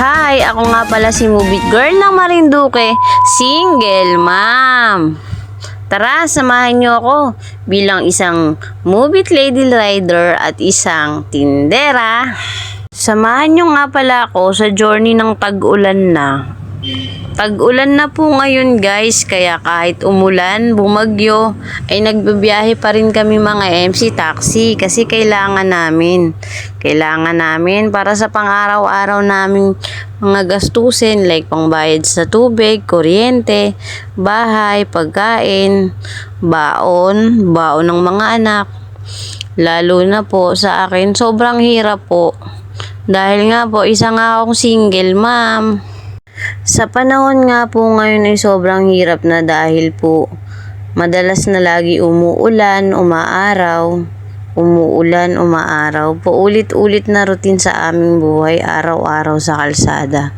Hi! Ako nga pala si Movie Girl ng Marinduque, single mom. Tara, samahan niyo ako bilang isang movie lady rider at isang tindera. Samahan niyo nga pala ako sa journey ng tag-ulan na. Tag-ulan na po ngayon guys, kaya kahit umulan, bumagyo, ay nagbibiyahe pa rin kami mga MC taxi kasi kailangan namin. Kailangan namin para sa pang-araw-araw naming mga gastusin like pangbayad sa tubig, kuryente, bahay, pagkain, baon ng mga anak. Lalo na po sa akin, sobrang hirap po. Dahil nga po, isa nga akong single mom. Sa panahon nga po ngayon ay sobrang hirap na dahil po madalas na lagi umuulan, umaaraw, umuulan, umaaraw. Paulit-ulit na routine sa aming buhay araw-araw sa kalsada.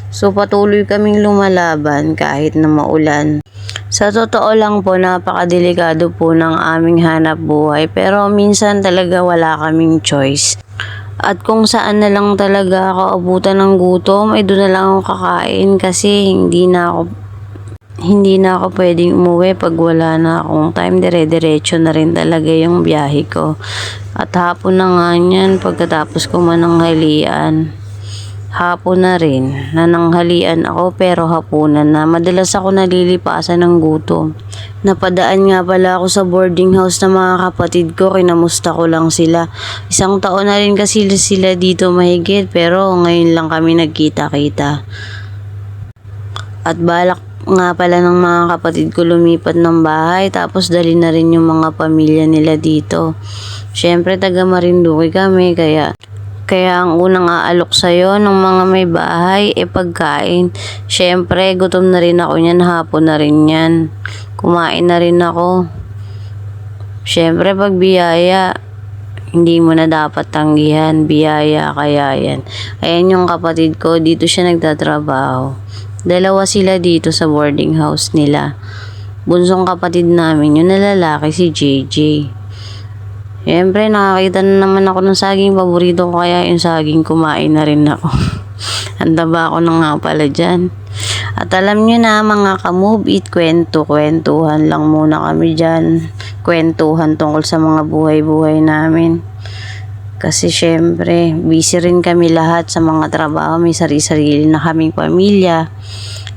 So patuloy kaming lumalaban kahit na maulan. Sa totoo lang po, napakadelikado po ng aming hanap buhay pero minsan talaga wala kaming choice. At kung saan na lang talaga ako abutan ng gutom, ay doon na lang ako kakain kasi hindi na ako pwedeng umuwi pag wala na akong time. Dire-diretso na rin talaga yung biyahe ko. At hapon na nga yan pagkatapos ko mananghalian. Hapon na rin, nananghalian ako pero hapunan na. Madalas ako nalilipasan ng gutom. Napadaan nga pala ako sa boarding house ng mga kapatid ko, kinamusta ko lang sila. Isang taon na rin kasi sila dito mahigit pero ngayon lang kami nagkita-kita. At balak nga pala ng mga kapatid ko lumipat ng bahay tapos dali na rin yung mga pamilya nila dito. Syempre taga Marinduque kami kaya ang unang aalok sa'yo ng mga may bahay pagkain. Syempre, gutom na rin ako niyan, hapon na rin yan. Kumain na rin ako. Syempre, pag biyaya, hindi mo na dapat tanggihan. Biyaya, kaya yan. Ayan yung kapatid ko, dito siya nagtatrabaho. Dalawa sila dito sa boarding house nila. Bunsong kapatid namin, yung nalalaki si JJ. Siyempre, nakakita na naman ako ng saging. Paborito ko kaya yung saging. Kumain na rin ako. Handa ako na nga pala dyan. At alam nyo na mga ka-move it, kwentuhan lang muna kami dyan. Kwentuhan tungkol sa mga buhay-buhay namin. Kasi syempre, busy rin kami lahat sa mga trabaho. May sarili-sarili na kaming pamilya.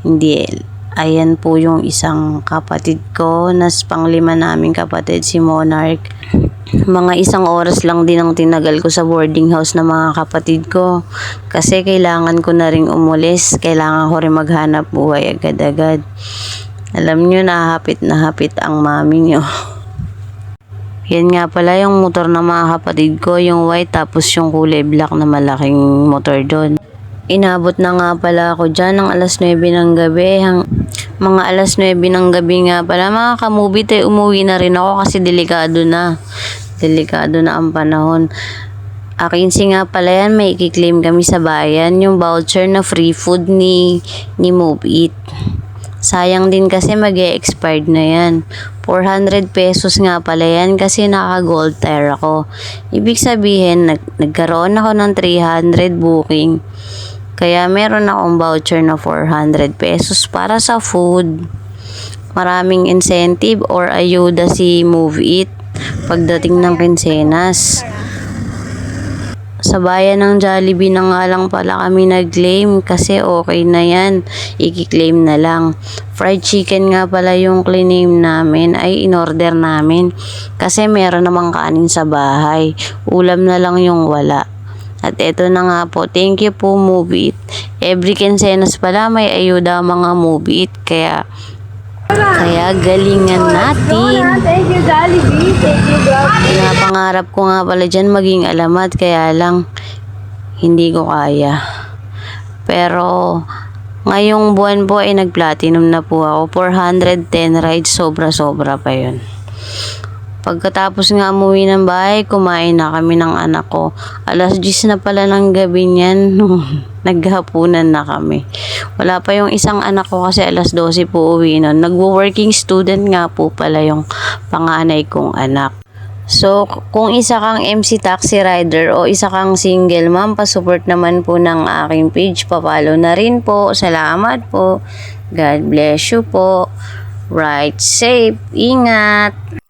Hindi, ayan po yung isang kapatid ko. Panglima naming kapatid, si Monarch. Mga 1 oras lang din ang tinagal ko sa boarding house ng mga kapatid ko kasi kailangan ko na ring umulis, kailangan ko rin maghanap buhay agad-agad. Alam nyo, hapit na hapit ang mami nyo. Yan nga pala yung motor ng mga kapatid ko, yung white tapos yung kulay black na malaking motor doon. Inabot na nga pala ako dyan ng alas 9 ng gabi. Mga alas 9 ng gabi nga pala mga ka-movie tayo, umuwi na rin ako kasi delikado na. Delikado na ang panahon. 15 nga pala yan, may i-claim kami sa bayan. Yung voucher na free food ni Move It. Sayang din kasi mag-e-expired na yan. 400 pesos nga pala yan kasi naka-gold tier ako. Ibig sabihin, nagkaroon ako ng 300 booking. Kaya meron akong voucher na 400 pesos para sa food. Maraming incentive or ayuda si Move It pagdating ng kinsenas. Sa bayan ng Jollibee na nga lang pala kami nag-claim kasi okay na yan. I-claim na lang. Fried chicken nga pala yung claim namin ay in-order namin kasi meron namang kanin sa bahay. Ulam na lang yung wala. At eto na nga po, thank you po Move It. Every kinsenas pala may ayuda mga Move It kaya galingan natin. Thank you, Jollibee. Thank you, Jollibee. Pinapangarap ko nga pala dyan maging alamat, kaya lang hindi ko kaya. Pero ngayong buwan po ay nag-platinum na po ako. 410 rides, sobra-sobra pa yun. Pagkatapos nga umuwi ng bahay, kumain na kami ng anak ko. Alas 10 na pala ng gabi niyan, naghapunan na kami. Wala pa yung isang anak ko kasi alas 12 po uwi nun. Nagwo-working student nga po pala yung panganay kong anak. So, kung isa kang MC Taxi Rider o isa kang single mom, pa-support naman po ng aking page. Pa-follow na rin po. Salamat po. God bless you po. Ride safe. Ingat.